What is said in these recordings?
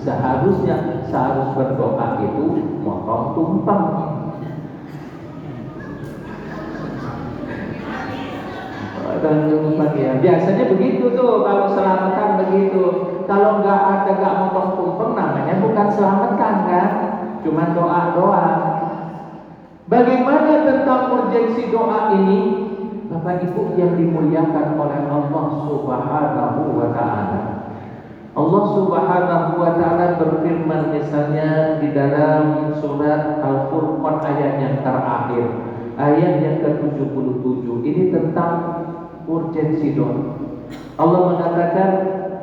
Seharusnya berdoa itu motong tumpang. Dan tumpang ya. Biasanya begitu tuh kalau selamatan begitu. Kalau nggak motong tumpeng namanya bukan selamatan kan, cuma doa. Bagaimana tentang urgensi doa ini? Bapak Ibu yang dimuliakan oleh Allah Subhanahu wa Ta'ala. Allah Subhanahu wa Ta'ala berfirman misalnya di dalam surat Al-Furqan ayat yang terakhir, ayat yang ke-77. Ini tentang urgensi doa. Allah mengatakan,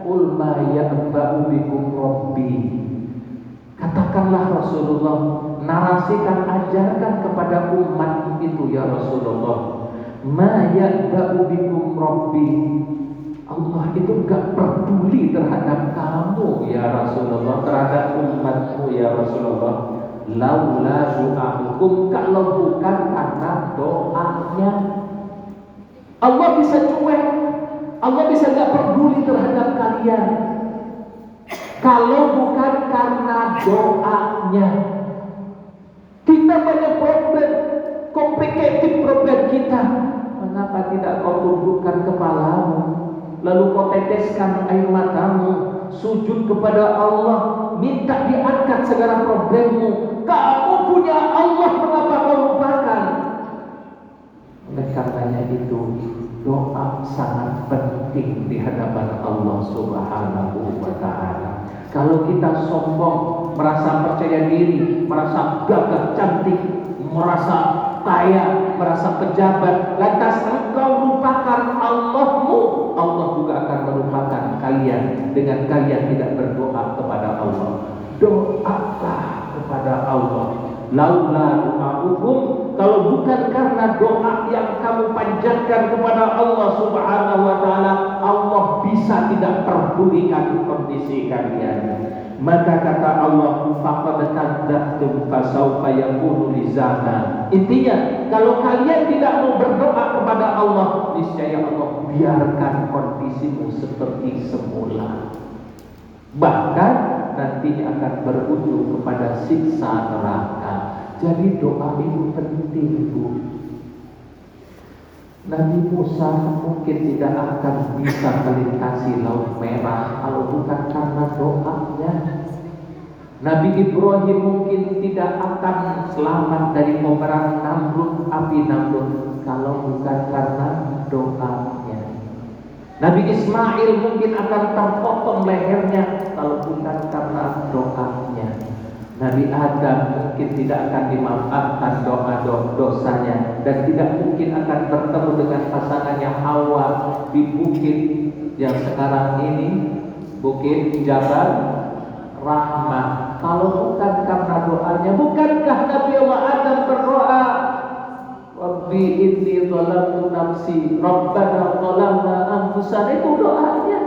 "Qul ma ya'ba'u bikum rabbi." Katakanlah Rasulullah, narasikan, ajarkan kepada umat itu ya Rasulullah, ma ya'ba'u bikum rabbi. Allah itu gak peduli terhadap kamu ya Rasulullah, terhadap umatmu ya Rasulullah. Laula du'ahukum, kalau bukan karena doanya. Allah bisa cuek, Allah bisa gak peduli terhadap kalian kalau bukan karena doanya. Kita banyak problem, complicated problem kita. Mengapa tidak kau tundukkan kepalamu, lalu kau teteskan air matamu, sujud kepada Allah, minta diangkat segala problemmu. Kamu punya Allah, mengapa kau lupakan? Oleh karenanya itu, doa sangat penting di hadapan Allah Subhanahu wa Ta'ala. Kalau kita sombong, merasa percaya diri, merasa gagah cantik, merasa kaya, merasa pejabat, lantas engkau lupakan Allahmu, Allah juga akan melupakan kalian dengan kalian tidak berdoa kepada Allah. Doalah kepada Allah. Laula du'a'ukum, kalau bukan karena doa yang kamu panjatkan kepada Allah Subhanahu wa Ta'ala, Allah bisa tidak pedulikan kondisi kalian. Maka kata Allah, faqad kadzdzabtum fasawfa yakunu lizama. Intinya, kalau kalian tidak mau berdoa kepada Allah, niscaya Allah biarkan kondisimu seperti semula. Bahkan nantinya akan berujung kepada siksa neraka. Jadi doa itu penting, Bu. Nabi Musa mungkin tidak akan bisa melintasi Laut Merah kalau bukan karena doanya. Nabi Ibrahim mungkin tidak akan selamat dari kobaran Namrud, api Namrud, kalau bukan karena doanya. Nabi Ismail mungkin akan terpotong lehernya kalau bukan karena doanya. Nabi Adam mungkin tidak akan dimaafkan dosa-dosanya dan tidak mungkin akan bertemu dengan pasangannya Hawa di bukit yang sekarang ini, Bukit Jabal Rahmah, kalau bukan karena doanya. Bukankah Nabi Allah Adam berdoa, Rabbi inni zalamtu nafsi Rabbana zalamna anfusana, itu doanya.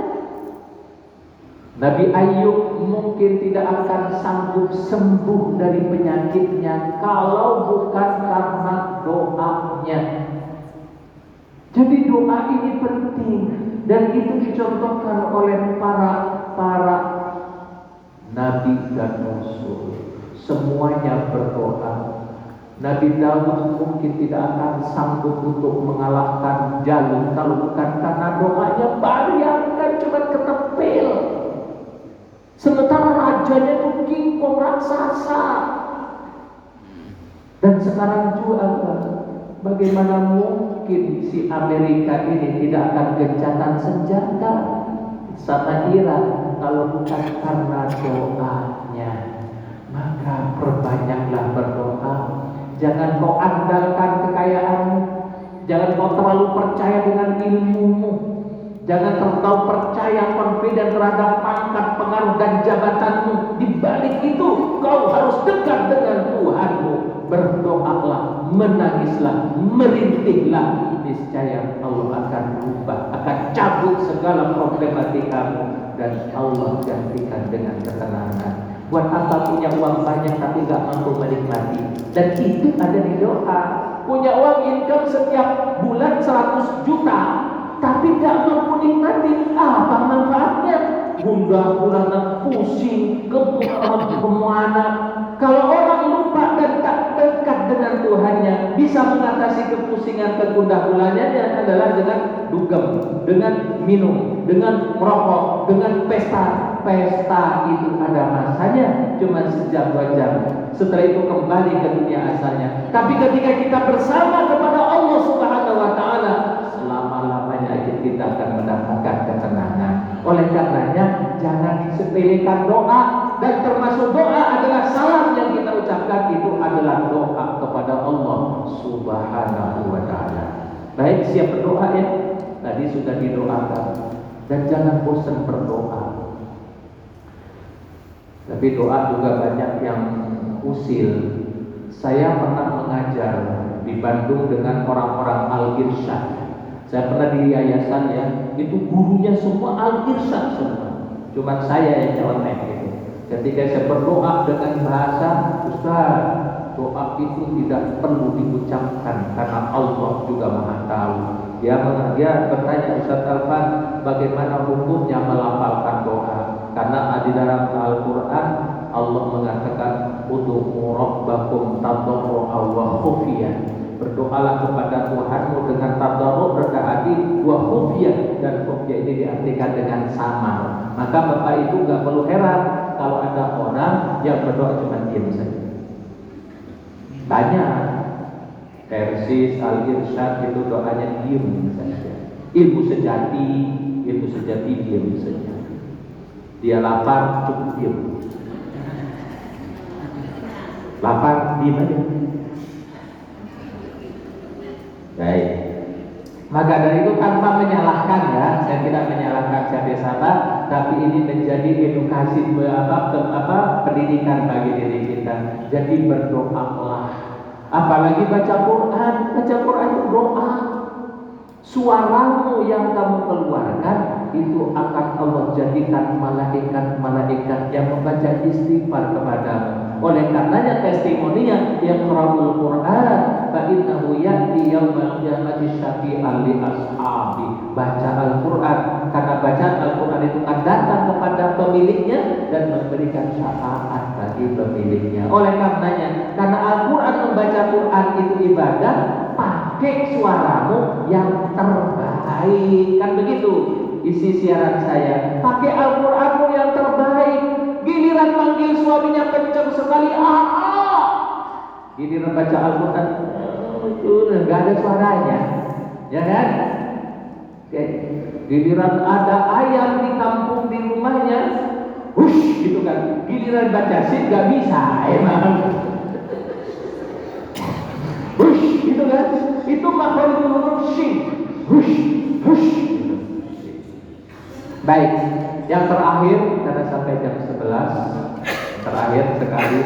Nabi Ayub mungkin tidak akan sanggup sembuh dari penyakitnya kalau bukan karena doanya. Jadi doa ini penting dan itu dicontohkan oleh para nabi dan rasul. Semuanya berdoa. Nabi Daud mungkin tidak akan sanggup untuk mengalahkan Jalut kalau bukan karena doanya. Bayangkan cuma ketepil. Sementara rajanya itu King Kong raksasa. Dan sekarang juga bagaimana mungkin si Amerika ini tidak akan gencatan senjata sama Iran kalau bukan karena doanya. Maka perbanyaklah berdoa. Jangan kau andalkan kekayaanmu, jangan kau terlalu percaya dengan ilmumu, jangan terlalu percaya confident terhadap pangkat, pengaruh dan jabatanmu. Di balik itu kau harus dekat dengan Tuhanmu. Berdoalah, menangislah, merintihlah. Niscaya Allah akan ubah, akan cabut segala problematikamu dan Allah gantikan dengan ketenangan. Buat apa punya uang banyak tapi gak mampu menikmati? Dan itu ada di doa. Punya uang income setiap bulan 100 juta tapi gak mampu nikmati, apa manfaatnya? gundah gulana, pusing, kemana. Kalau orang lupa dan tak dekat dengan Tuhannya, bisa mengatasi kepusingan kegundah gulananya adalah dengan dugem, dengan minum, dengan merokok, dengan pesta. Pesta itu ada masanya, cuma sejam 2 jam. Setelah itu kembali ke dunia asalnya. Tapi ketika kita bersama kepada Allah Subhanahu wa taala, selama-lamanya kita akan mendapatkan ketenangan. Oleh karenanya jangan disepelekan doa, dan termasuk doa adalah salam yang kita ucapkan itu adalah doa kepada Allah Subhanahu wa taala. Baik, siap berdoa ya. Tadi sudah didoakan, dan jangan bosan berdoa. Tapi doa juga banyak yang usil. Saya pernah mengajar di Bandung dengan orang-orang Al-Irsyad. Saya pernah di yayasan ya, itu gurunya semua Al-Irsyad semua. Cuma saya yang nyeleneh gitu. Ketika saya berdoa dengan bahasa, Ustaz, doa itu tidak perlu diucapkan karena Allah juga Maha tahu. Dia bertanya, Ustaz Alfan, bagaimana hukumnya melafalkan doa? Karena di dalam Al-Quran Allah mengatakan ud'u rabbakum tadarru'an wa khufiyah. Berdoalah kepada Tuhanmu dengan tadarru', rendah hati, wa khufiyah, dan khufiyah ini diartikan dengan samar. Maka Bapak Ibu enggak perlu heran kalau ada orang yang berdoa cuma diam saja. Banyak Persis, Al-Irsyad itu doanya diam saja. Ilmu sejati diam saja. Dia lapar, cukup diam. Lapar, diam aja. Baik. Maka dari itu tanpa menyalahkan ya, saya tidak menyalahkan siapa, tapi ini menjadi edukasi pendidikan bagi diri kita. Jadi berdoalah. Apalagi baca Quran itu doa. Suaramu yang kamu keluarkan itu akan Allah jadikan malaikat-malaikat yang membaca istighfar kepadamu. Oleh karenanya testimoninya yang Qur'anul Quran fa innahu ya'ti yaumal qiyamati syafi'an li ashabi. Baca Al-Quran, karena bacaan Al-Quran itu akan datang kepada pemiliknya dan memberikan syafaat bagi pemiliknya. Oleh karenanya, karena Al-Quran, membaca Quran itu ibadah, pakai suaramu yang terbaik. Kan begitu isi siaran saya. Pakai Al-Quranmu yang terbaik. Giliran manggil suaminya kencang sekali, giliran baca Al-Quran nggak ada suaranya, ya kan? Oke. Giliran ada ayam di kampung di rumahnya, hush gitu kan. Giliran baca sin nggak bisa, emang. Hush gitu kan? Itu makhluk huruf shin, hush, hush. Baik, yang terakhir karena sampai jam 11, terakhir sekali,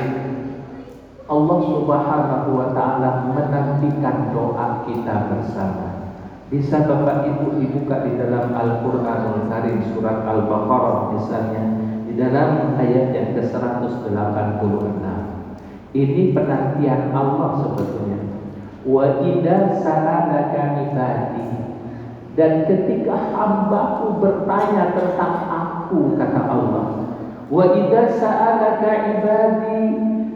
Allah Subhanahu wa taala menantikan doa kita bersama. Bisa Bapak Ibu dibuka di dalam Al-Qur'anul Karim surat Al-Baqarah misalnya, di dalam ayat yang ke-186. Ini penantian Allah sebetulnya. Wa idza sa'alaka ibadi, dan ketika hambaku bertanya tentang aku, kata Allah. Wa idza sa'alaka ibadi,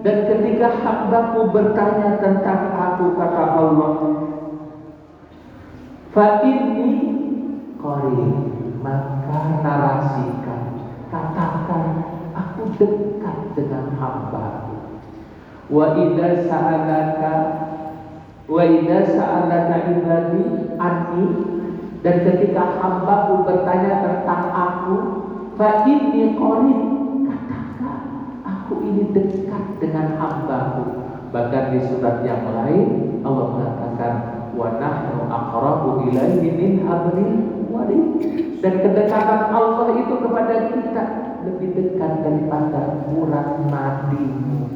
dan ketika hambaku bertanya tentang aku, kata Allah. Fa inni qarib, maka narasikan, katakan aku dekat dengan hambaku. Wa idza sa'alaka ibadi anni, dan ketika hambaku bertanya tentang aku, fa inni qarib, katakan aku ini dekat dengan hambaku. Bahkan di surat yang lain Allah mengatakan wa nahnu aqrabu ilaihi min hablil warid, dan kedekatan Allah itu kepada kita lebih dekat daripada urat nadimu.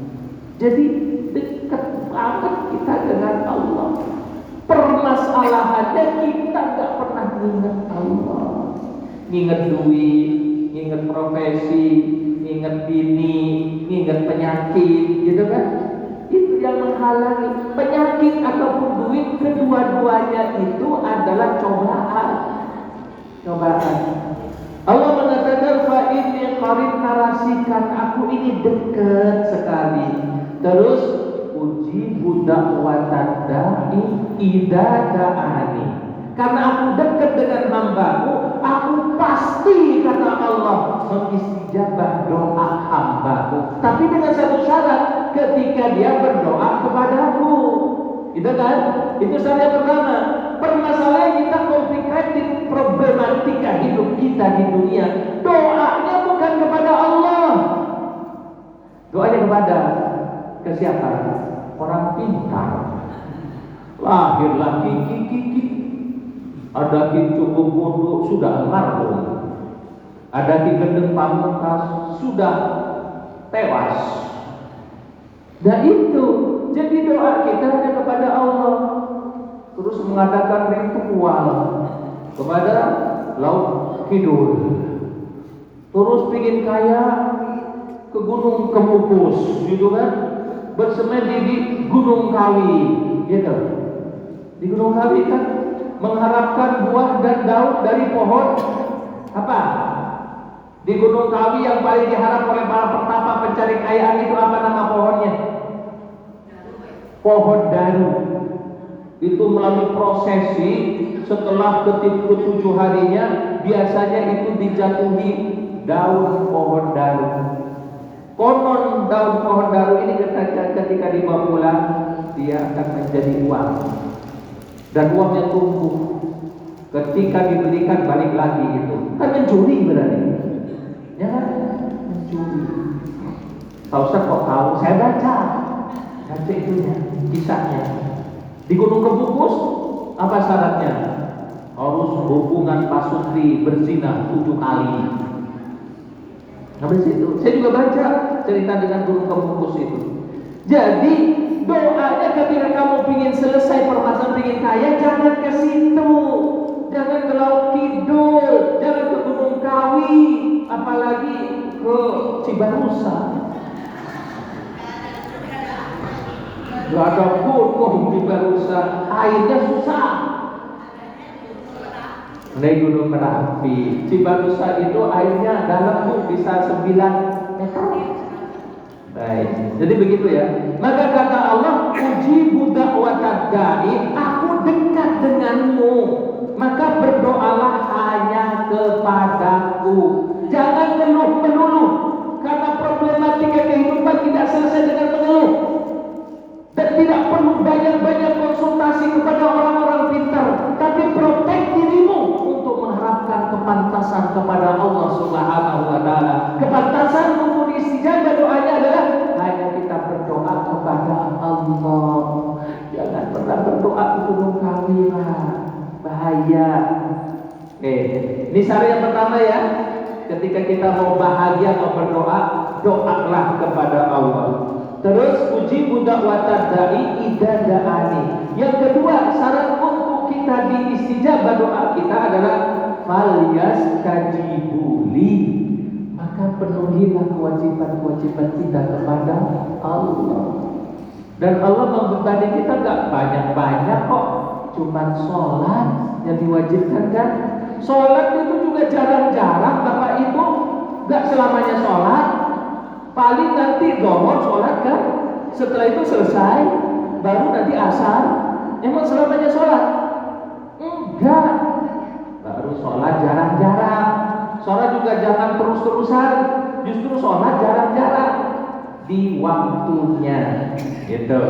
Jadi dekat banget kita dengan Allah. Permasalahannya kita gak pernah ingat Allah, ingat duit, ingat profesi, ingat bini, ingat penyakit, gitu kan? Itu yang menghalangi. Penyakit ataupun duit, kedua-duanya itu adalah cobaan. Allah mengatakan fa inni Farid narasikan, aku ini dekat sekali. Terus ujibu da'watad da'i idza da'ani. Karena aku dekat dengan hambaku, aku pasti, kata Allah, mengistijabah doa hambaku. Tapi dengan satu syarat, ketika dia berdoa kepadaku. Itu kan? Itu syarat yang pertama. Permasalahan kita komplikated problematika hidup kita di dunia. Doanya bukan kepada Allah. Doanya kepada ke siapa? Orang pintar. Lahirlah kiki. Ada ki cukup bodoh sudah almarhum. Ada ki gendeng pamungkas sudah tewas. Dan itu jadi doa kita hanya kepada Allah. Terus mengadakan ritual kepada Laut Kidul. Terus pingin kaya ke Gunung Kemukus, gitu kan? Bersemedi di Gunung Kawi, gitu. Di Gunung Kawi kan mengharapkan buah dan daun dari pohon apa? Di Gunung Kawi yang paling diharap oleh para petapa pencari kekayaan itu apa nama pohonnya? Pohon daru. Itu melalui prosesi setelah ke-7 harinya biasanya itu dijatuhi daun pohon daru. Konon daun pohon daru ini ketika dibawa pulang dia akan menjadi uang. Dan uangnya tumbuh. Ketika dibelikan balik lagi gitu. Kan mencuri berarti. Ya kan? Mencuri. Tahu Ustaz kok tahu? Saya baca itunya, kisahnya. Di Gunung Kemukus apa syaratnya? Harus hubungan pasutri berzina 7 kali. Habis itu, saya juga baca cerita dengan Gunung Kemukus itu. Jadi doanya ketika kamu ingin selesai permasalahan, ingin kaya, jangan ke situ, jangan ke Laut Kidul, jangan ke Gunung Kawi, apalagi ke Cibarusa. Gak ada gunung di Cibarusa, airnya susah. Naik Gunung Merapi, Cibarusa itu airnya dalam tuh bisa 9 meter. Baik, jadi begitu ya. Maka kata Allah, ujibu da'watad da'i, aku dekat denganmu. Maka berdoalah hanya kepadaku. Jangan ngeluh melulu, karena problematika kehidupan tidak selesai dengan mengeluh. Dan tidak perlu banyak-banyak konsultasi kepada orang-orang pintar, tapi protek dirimu untuk mengharapkan kepantasan kepada Allah Subhanahu wa taala. Kepantasan untuk istijabah doanya adalah hanya kita berdoa kepada Allah. Jangan pernah berdoa ke Gunung Kawi, bahaya. Ini syarat yang pertama ya. Ketika kita mau bahagia, mau berdoa, doalah kepada Allah. Terus ujibu da'watad da'i idza da'ani. Yang kedua, syarat untuk kita diistijabah doa kita adalah falyastajibuli. Maka penuhilah kewajiban-kewajiban kita kepada Allah. Dan Allah membebani kita gak banyak-banyak kok. Cuma sholat yang diwajibkan kan. Sholat itu juga jarang-jarang Bapak Ibu. Gak selamanya sholat. Paling nanti dohor sholat kan. Setelah itu selesai, baru nanti asar. Emang selamanya sholat? Enggak. Baru sholat jarang-jarang. Sholat juga jangan terus-terusan. Justru sholat jarang-jarang. Di waktunya. Gitu.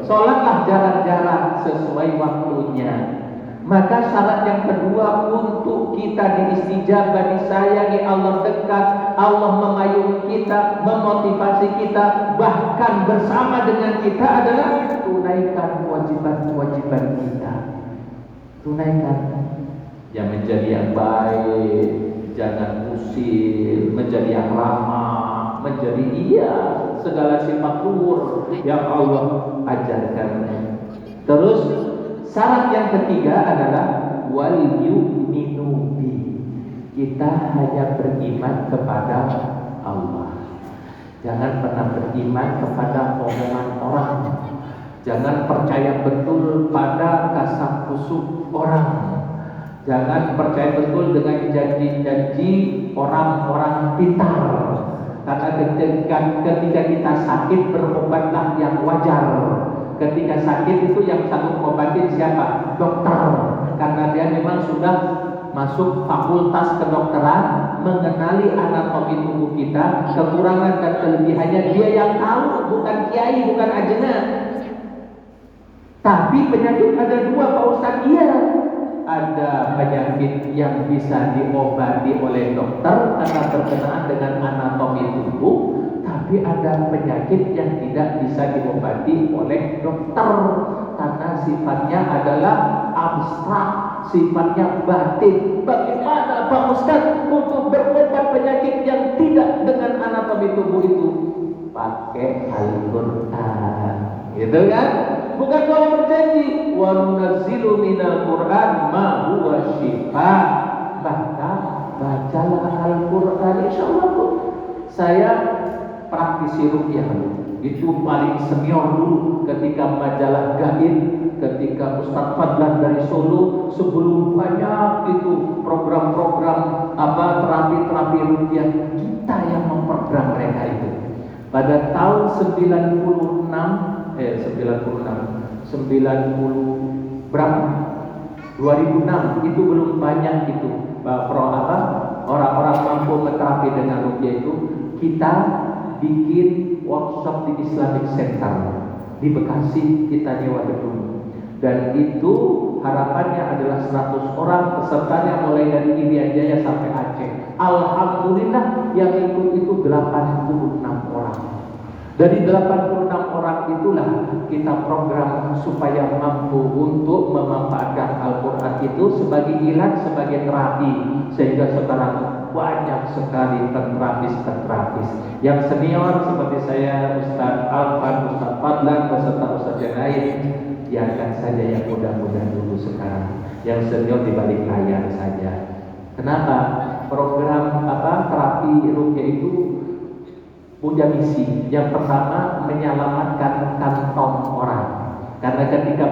Sholatlah jarang-jarang sesuai waktunya. Maka syarat yang kedua untuk kita diistijabah, disayangi Allah, dekat Allah, memayungi kita, memotivasi kita, bahkan bersama dengan kita adalah tunaikan kewajiban-kewajiban kita. Tunaikan. Yang menjadi yang baik, jangan usil, menjadi yang ramah, menjadi segala sifat luhur yang Allah ajarkan. Terus syarat yang ketiga adalah wal yu'minu bi. Kita hanya beriman kepada Allah. Jangan pernah beriman kepada omongan orang. Jangan percaya betul pada kasakusuk orang. Jangan percaya betul dengan janji-janji orang-orang pintar. Karena ketika kita sakit, berobatlah yang wajar. Ketika sakit itu yang sanggup mengobatin siapa? Dokter. Karena dia memang sudah masuk fakultas kedokteran, mengenali anatomi tubuh kita, kekurangan dan kelebihannya dia yang tahu, bukan kiai, bukan ajena. Tapi penyakit ada dua Pak Ustaz. Iya, ada penyakit yang bisa diobati oleh dokter karena berkenaan dengan anatomi tubuh, tapi ada penyakit yang tidak bisa diobati oleh dokter karena sifatnya adalah abstrak, sifatnya batin. Bagaimana Pak Ustaz untuk berobat penyakit yang tidak dengan anatomi tubuh itu? Pakai Al-Quran, gitu kan? Bukan kau berjanji wa nunazzilu minal Qur'an ma huwa syifa. Maka bacalah Al-Quran, insyaallah Bu. Saya praktisi ruqyah dulu. Itu paling senior dulu ketika majalah Gaib, ketika Ustaz Fadlan dari Solo, sebelum banyak itu program-program terapi-terapi ruqyah, kita yang memprogram mereka itu. Pada tahun 90 berapa? 2006 itu belum banyak itu orang-orang mampu menterapi dengan ruqyah itu. Kita bikin workshop di Islamic Center di Bekasi, kita nyewa gedung, dan itu harapannya adalah 100 orang pesertanya mulai dari Irian Jaya sampai Aceh. Alhamdulillah yang ikut itu 86 orang. Dari 86 orang itulah kita program supaya mampu untuk memanfaatkan Al-Quran itu sebagai ilat, sebagai terapi, sehingga sekarang banyak sekali terapis yang senior seperti saya, Ustaz Alfan, Ustaz Fadlan, beserta Ustaz yang lain. Biarkan saja yang muda-muda dulu sekarang, yang senior di balik layar saja. Kenapa? Program terapi ruqyah itu punya misi. Yang pertama, menyelamatkan kantong orang. Karena ketika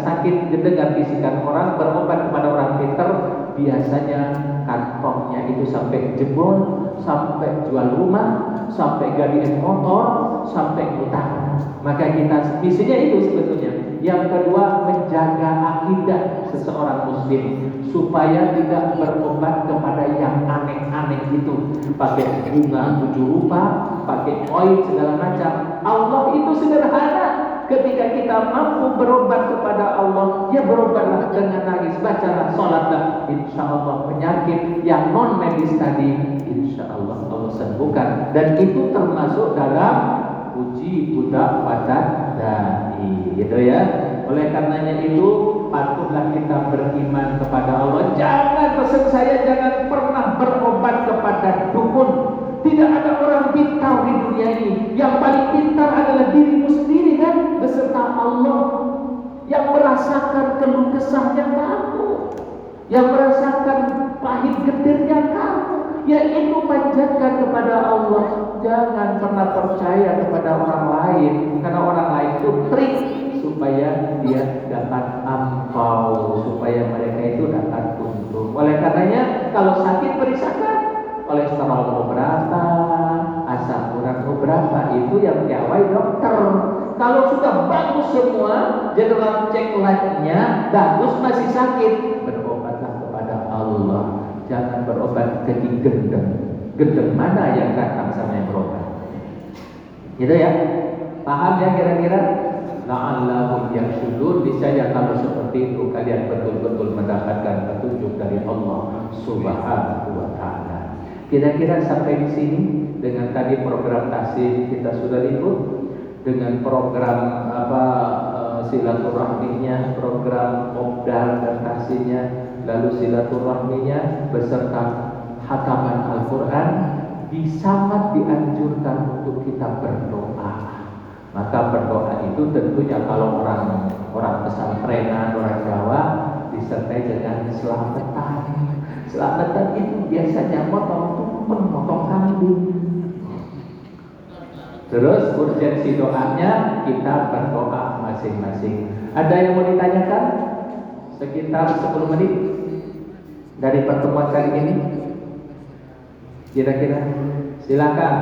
sakit dengar bisikan orang, berobat kepada orang pintar, biasanya kantongnya itu sampai jebol, sampai jual rumah, sampai gantiin motor, sampai utang. Maka kita misinya itu sebetulnya. Yang kedua, menjaga akidah seseorang muslim supaya tidak berobat kepada yang aneh-aneh itu, pakai bunga 7 rupa, pakai koin segala macam. Allah itu sederhana. Ketika kita mampu berobat kepada Allah, ya berobatlah dengan nangis, bacalah, sholatlah. Insya Allah penyakit yang non medis tadi, insya Allah Allah sembuhkan. Dan itu termasuk dalam uji budak pada dai, gitu ya. Oleh karenanya itu patutlah kita beriman kepada Allah. Jangan pesan saya, jangan pernah berobat kepada dukun. Tidak ada orang pintar di dunia ini. Yang paling pintar adalah dirimu sendiri kan, beserta Allah. Yang merasakan keluh kesahnya kamu, yang merasakan pahit getirnya kamu. Yaitu panjatkan kepada Allah. Jangan pernah percaya kepada orang lain, karena orang lain itu trik supaya dia dapat ampau, supaya mereka itu dapat untung. Oleh karenanya kalau sakit periksakan kolesterol berapa, asam urat berapa, itu yang diawai dokter. Kalau sudah bagus semua, general check life-nya bagus, masih sakit, berobatlah kepada Allah. Jangan berobat ke gendeng. Gendeng mana yang datang sama yang berobat? Gitu ya? Paham ya kira-kira? La'allahum yarshudun. Niscaya kalau seperti itu kalian betul-betul mendapatkan petunjuk dari Allah Subhanahu wa taala. Kira-kira sampai di sini dengan tadi program tasih kita sudah ikut, dengan program silaturahminya, program obdal dan tasihnya, lalu silaturahminya beserta khataman Al-Quran, sangat dianjurkan untuk kita berdoa. Maka berdoa itu tentunya kalau orang pesantrenan, orang Jawa, disertai dengan selamatan. Selamatan itu biasanya memotong kambing. Terus urgensi doanya kita berdoa masing-masing. Ada yang mau ditanyakan? Sekitar 10 menit dari pertemuan kali ini. Kira-kira silakan.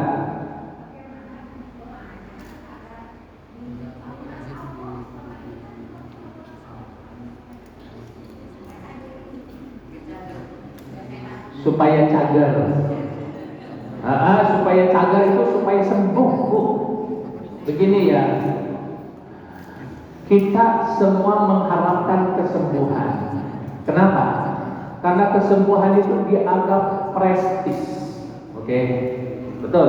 Supaya cagar. Supaya cagar itu supaya sembuh, Bu. Begini ya, kita semua mengharapkan kesembuhan. Kenapa? Karena kesembuhan itu dianggap prestis. Oke, betul.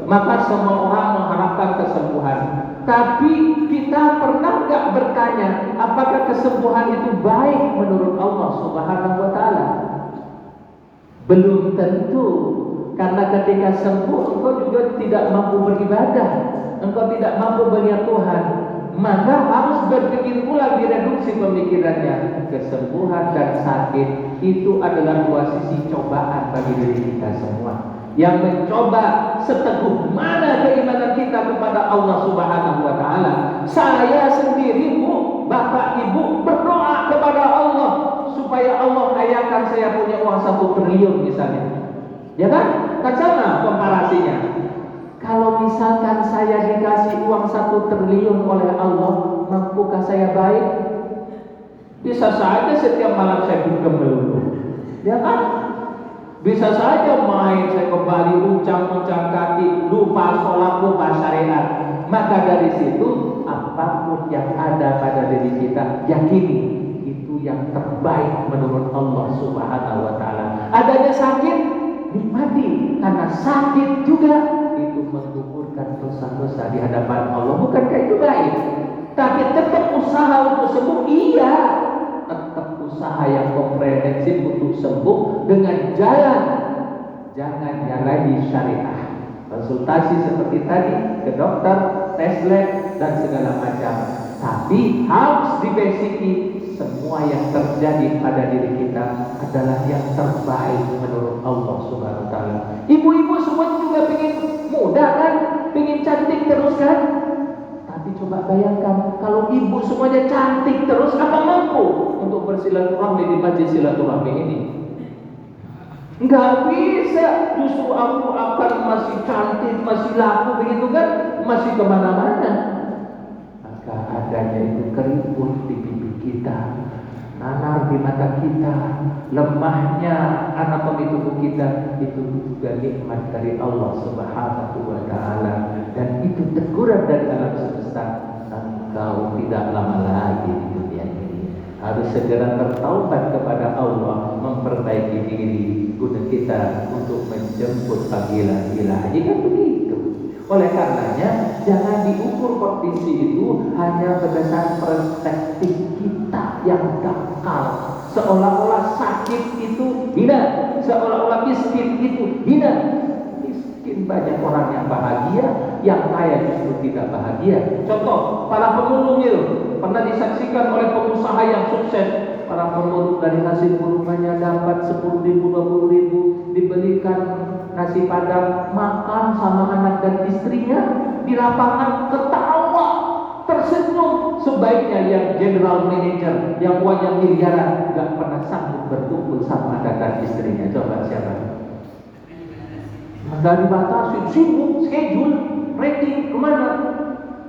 Maka semua orang mengharapkan kesembuhan. Tapi kita pernah nggak bertanya, apakah kesembuhan itu baik menurut Allah Subhanahu wa Ta'ala? Belum tentu. Karena ketika sembuh, engkau juga tidak mampu beribadah, engkau tidak mampu melihat Tuhan. Maka harus berpikir pula, direduksi pemikirannya. Kesembuhan dan sakit itu adalah dua sisi cobaan bagi diri kita semua. Yang mencoba seteguh mana keimanan kita kepada Allah Subhanahu wa Ta'ala. Saya sendiri, Bu, Bapak Ibu, berdoa kepada Allah supaya Allah kayakan saya punya uang 1 triliun misalnya. Ya kan? Kan sama komparasinya. Kalau misalkan saya dikasih uang 1 triliun oleh Allah, mampukah saya baik? Bisa saja setiap malam saya dugem melulu. Ya kan? Bisa saja main saya kembali uncang-uncang kaki, lupa sholat, lupa syariat. Maka dari situ, apapun yang ada pada diri kita, yakini itu yang terbaik menurut Allah Subhanahu wa Ta'ala. Adanya sakit, nikmati, karena sakit juga itu menggugurkan dosa-dosa di hadapan Allah. Bukankah itu baik? Tapi tetap usaha untuk sembuh, iya. Tetap usaha yang komprehensif untuk sembuh dengan jalan, jangan nyalahi syariah. Konsultasi seperti tadi ke dokter, tes lab dan segala macam. Tapi harus dibasiki semua yang terjadi pada diri kita adalah yang terbaik menurut Allah Subhanahu wa Ta'ala. Ibu-ibu semua juga pengen muda kan, pengen cantik terus kan? Tapi coba bayangkan kalau ibu semuanya cantik terus, apa mampu untuk bersilaturahmi di majlis silaturahmi ini? Enggak bisa. Justru aku akan masih cantik, masih laku begitu kan, masih kemana-mana. Maka adanya itu keriput di pipi kita, nanar di mata kita, lemahnya anatomi tubuh kita, itu juga nikmat dari Allah Subhanahu wa Ta'ala. Dan itu teguran dari alam semesta, engkau tidak lama lagi di dunia ini. Harus segera bertaubat kepada Allah, memperbaiki diri guna kita untuk menjemput panggilan ilahi. Kan begitu. Oleh karenanya, jangan diukur kondisi itu hanya berdasarkan perspektif kita yang dangkal. Seolah-olah sakit itu hina, seolah-olah miskin itu hina. Miskin banyak orang yang bahagia, yang kaya justru tidak bahagia. Contoh, para pemulung itu pernah disaksikan oleh pengusaha yang sukses. Para pemulung dari hasil mulungannya dapat 10.000, 20.000, dibelikan nasi padang, makan sama anak dan istrinya di lapangan, ketawa, tersenyum. Sebaiknya yang general manager, yang uangnya miliaran, gak pernah sanggup berkumpul sama anak dan istrinya. Coba siapa? Maka dibatasi, sibuk, schedule, rating, kemana?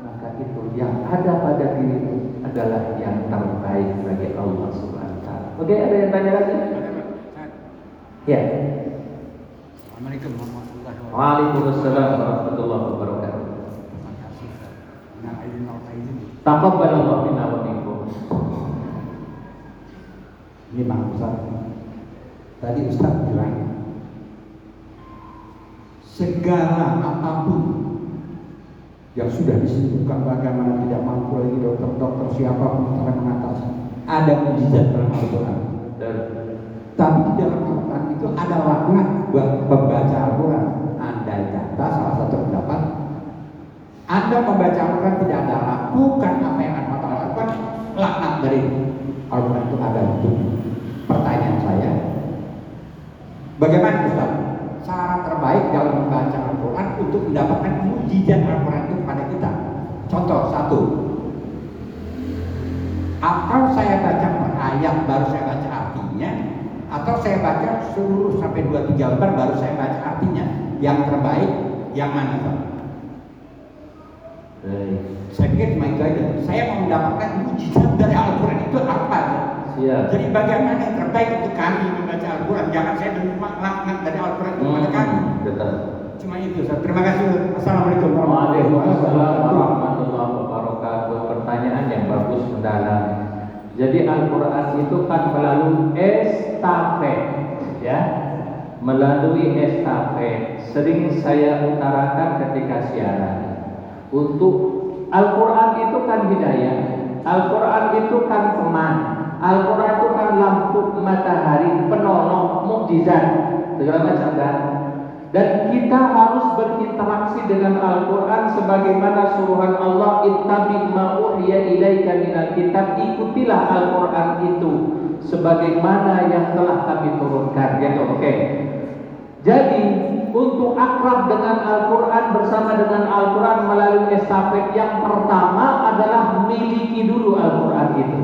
Maka itu yang ada pada dirimu adalah yang terbaik bagi Allah Subhanahu wa Ta'ala. Oke, ada yang tanya lagi? Ya. Assalamualaikum warahmatullahi wabarakatuh. Waalaikumsalam warahmatullahi wabarakatuh. Terima kasih. Nah, izin Allah izin. Taqabbalallahu minna wa minkum. Ini Bang Ustaz. Tadi Ustaz bilang segala apapun yang sudah disebutkan, bagaimana tidak mampu lagi dokter-dokter siapapun akan mengatasi, ada mujizat dalam Al-Quran. Tapi di dalam Al-Quran itu ada laknat buat pembaca Al-Quran. Andai kata salah satu pendapat, Anda membaca Al-Quran tidak ada lakukan apa yang Anda lakukan, laknat dari Al-Quran itu ada untuk. Pertanyaan saya, bagaimana Ustaz cara terbaik dalam membaca Al-Quran untuk mendapatkan mujizat Al-Quran itu kepada kita? Contoh satu, atau saya baca per ayat baru saya baca artinya, atau saya baca seluruh sampai 2-3 lembar baru saya baca artinya. yang terbaik yang mana Pak? Saya pikir cuma itu aja. Saya mau mendapatkan mujizat dari Al-Quran itu apa? Siap. Jadi bagaimana yang terbaik untuk kami membaca Al-Quran? Jangan saya menerima laknat dari Al-Quran kepada kami. Betul. Cuma itu. Terima kasih. Assalamualaikum warahmatullahi wabarakatuh. Pertanyaan yang bagus, mendalam. Jadi Al-Quran itu kan melalui estafet, ya, melalui estafet. Sering saya utarakan ketika siaran. Untuk Al-Quran itu kan hidayah, Al-Quran itu kan teman, Al-Quran itu kan lampu matahari, penolong, mukjizat, segala macam kan. Dan kita harus berinteraksi dengan Al-Quran sebagaimana suruhan Allah, ittabi ma uhiya ilaika minal kitab, ikutilah Al-Quran itu sebagaimana yang telah kami turunkan, gitu. Oke. Jadi untuk akrab dengan Al-Quran, bersama dengan Al-Quran melalui estafet, yang pertama adalah miliki dulu Al-Quran itu,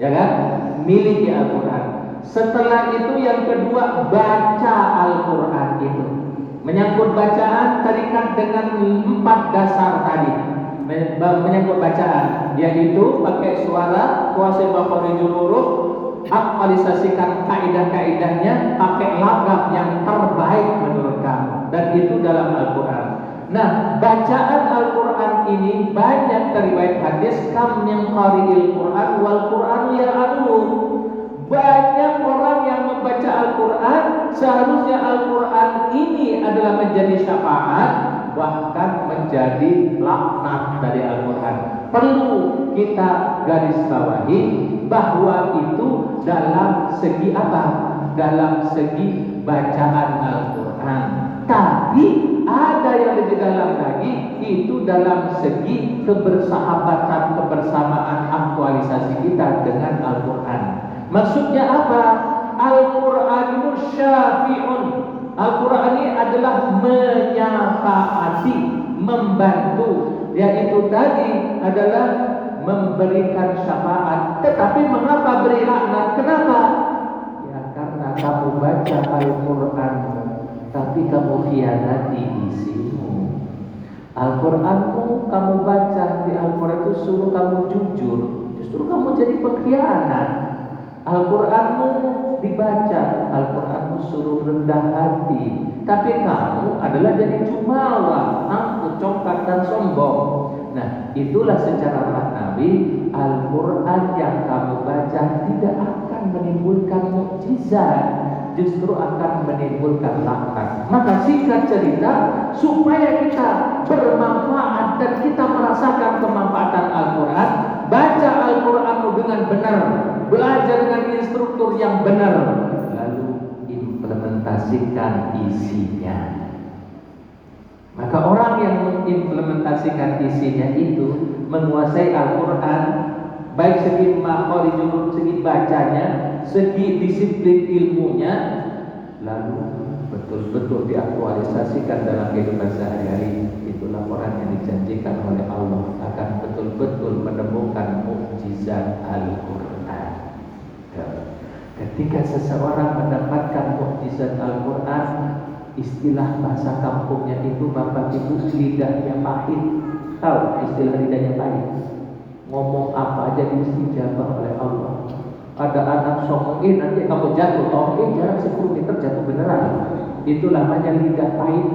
ya kan? Miliki Al-Quran. Setelah itu yang kedua, baca Al-Quran itu. Menyangkut bacaan, terikat dengan 4 dasar tadi. Menyangkut bacaan, yaitu pakai suara, kuasai makharijul huruf, aktualisasikan kaidah-kaidahnya, pakai lagam yang terbaik menurut kamu, dan itu dalam Al-Quran. Nah, bacaan Al-Quran ini banyak riwayat hadis, kam yang qari'il Quran wal Quran ya'alu. Banyak orang yang membaca Al-Quran, seharusnya Al-Quran ini adalah menjadi syafaat, bahkan menjadi laknat dari Al-Quran. Perlu kita garis bawahi bahwa itu dalam segi apa? Dalam segi bacaan Al-Quran. Tapi ada yang lebih dalam lagi, itu dalam segi kebersahabatan, kebersamaan, aktualisasi kita dengan Al-Quran. Maksudnya apa? Al-Quran itu syafi'un. Al-Quran ini adalah menyafaati, membantu. Yaitu tadi adalah memberikan syafaat. Tetapi mengapa beri laknat? Kenapa? Ya karena kamu baca Al-Quran, tapi kamu khianati isimu. Al-Quranmu kamu baca, di Al-Quran itu suruh kamu jujur, justru kamu jadi pengkhianat. Al-Quranmu dibaca, Al-Quranmu suruh rendah hati, tapi kamu adalah jadi jumawa, angkuh, congkak dan sombong. Nah, itulah secara maknawi Al-Quran yang kamu baca tidak akan menimbulkan mukjizat, justru akan menimbulkan laknat. Maka singkat cerita, supaya kita bermanfaat dan kita merasakan kemanfaatan Al-Quran, baca Al-Quranmu dengan benar, belajar dengan instruktur yang benar, lalu implementasikan isinya. Maka orang yang mengimplementasikan isinya itu menguasai Al-Quran, baik segi makharijul, segi bacanya, segi disiplin ilmunya, lalu betul-betul diaktualisasikan dalam kehidupan sehari-hari. Itulah orang yang dijanjikan oleh Allah akan betul-betul menemukan mukjizat Al-Quran. Ketika seseorang mendapatkan mukjizat Al-Quran, istilah bahasa kampungnya itu Bapak Ibu, lidahnya pahit. Tahu istilah lidahnya pahit? Ngomong apa aja dijawab oleh Allah. Ada anak songong, nanti kamu jatuh, jarak 10 meter jatuh beneran. Itu namanya lidah pahit.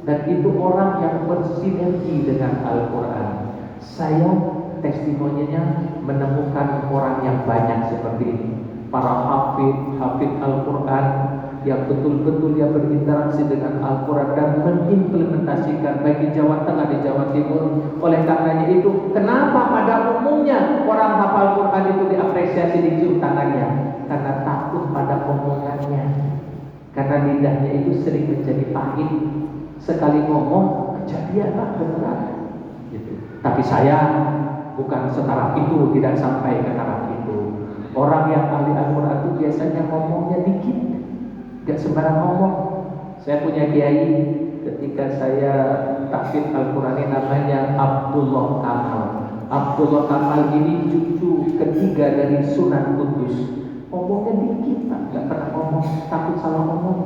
Dan itu orang yang bersinergi dengan Al-Quran. Saya testimoninya menemukan orang yang banyak seperti ini. Para hafid Al-Quran yang betul-betul dia berinteraksi dengan Al-Quran dan mengimplementasikan baik di Jawa Tengah, di Jawa Timur. Oleh karenanya itu, kenapa pada umumnya orang hafal Quran itu diapresiasi, dicium tangannya? Karena takut pada omongannya, karena lidahnya itu sering menjadi pahit. Sekali ngomong kejadian lah beneran gitu. Tapi saya bukan setaraf itu, tidak sampai ke taraf itu. Orang yang ahli Al-Quran itu biasanya ngomongnya dikit, gak sembarang ngomong. Saya punya kiai ketika saya tahfidz Al-Quran ini namanya Abdullah Kamal. Abdullah Kamal ini cucu ketiga dari Sunan Kudus. Ngomongnya dikit, gak pernah ngomong, takut salah ngomong.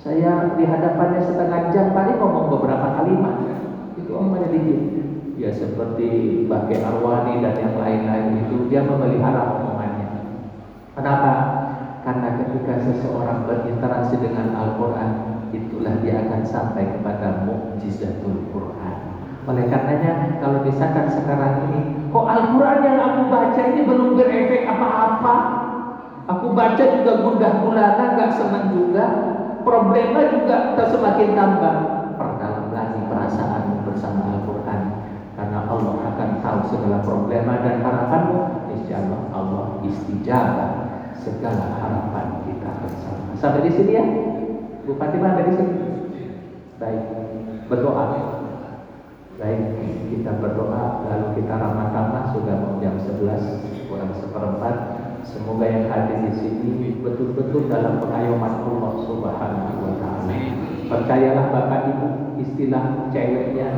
Saya di hadapannya setengah jam paling ngomong beberapa kalimat. Itu omongannya dikit. Ya seperti Bake Arwani dan yang lain-lain itu, dia memelihara omongannya. Kenapa? Karena ketika seseorang berinteraksi dengan Al-Quran, itulah dia akan sampai kepada mukjizatul Quran. Oleh karenanya, kalau misalkan sekarang ini, kok Al-Quran yang aku baca ini belum berefek apa-apa, aku baca juga gundah gulana, gak senang juga, problema juga semakin tambah. Perdalam lagi perasaanmu bersama Al-Quran, karena Allah akan tahu segala problema dan harapanmu. Insyaallah Allah istijabah segala harapan kita bersama. Sampai di sini ya, Bu Fatimah, sampai di sini. Baik, berdoa. Baik, kita berdoa lalu kita ramah-ramah. Sudah mau jam 11 kurang seperempat. Semoga yang hadir di sini betul-betul dalam pengayoman Allah Subhanahu wa taala. Percayalah Bapak Ibu, istilah ceweknya,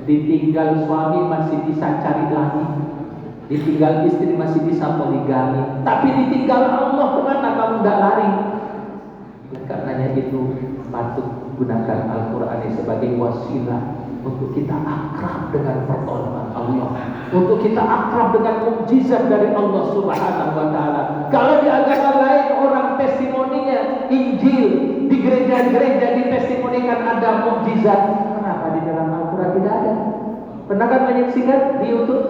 ditinggal suami masih bisa cari lagi, ditinggal istri masih bisa poligami, tapi ditinggal Allah kemana kamu tidak lari? Karenanya itu patut gunakan Al-Quran ini sebagai wasilah untuk kita akrab dengan pertolongan Allah, untuk kita akrab dengan mukjizat dari Allah Subhanahu wa taala. Kalau di agama lain orang testimoninya Injil, di gereja-gereja ditestimonikan ada mukjizat, kenapa di dalam Al-Quran tidak ada? Pernah kan menyaksikan di YouTube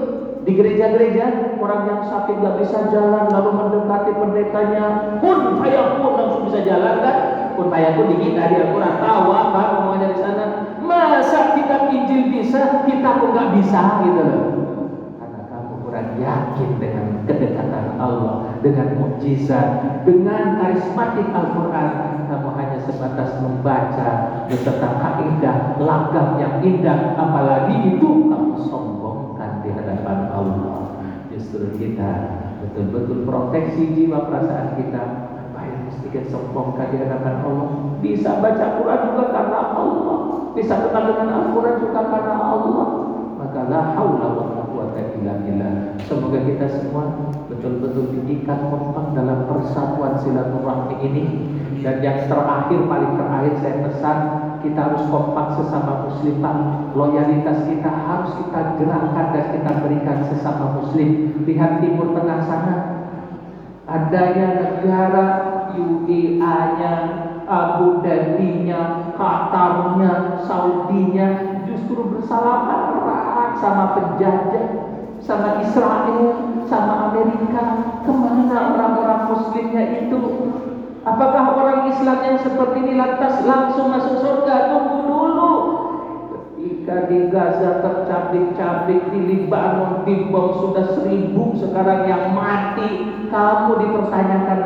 di gereja-gereja orang yang sakit gak bisa jalan lalu mendekati pendetanya, kun fayakun, langsung bisa jalan kan? Kun fayakun di kita di Al-Quran, tahu apa ngomongnya di sana? Masa kitab Injil bisa, kita kok nggak bisa gitu loh? Karena kamu kurang yakin dengan kedekatan Allah, dengan mukjizat, dengan karismatik Al-Quran. Kamu hanya sebatas membaca beserta kaidah, lagam yang indah, apalagi itu kamu sombongkan di hadapan Allah. Justru kita betul-betul proteksi jiwa perasaan kita. Sedikit sombongkan di hadapan Allah. Bisa baca Quran juga karena Allah, bisa kenal dengan Al-Quran juga karena Allah. Maka la haula wa la quwata illa billah. Semoga kita semua betul-betul diikat kompak dalam persatuan silaturahmi ini. Dan yang terakhir, paling terakhir saya pesan, kita harus kompak sesama muslim, Pak. Loyalitas kita harus kita gerakkan dan kita berikan sesama muslim. Lihat Timur Tengah sana, adanya negara UEA-nya, Abu Dhabi-nya, Qatar-nya, Saudi-nya justru bersalaman erat sama penjajah, sama Israel, sama Amerika. Kemana orang-orang muslimnya itu? Apakah orang Islam yang seperti ini lantas langsung masuk surga? Tunggu dulu. Ketika di Gaza tercabik-cabik, di Libanon dibom sudah 1000, sekarang yang mati, kamu dipertanyakan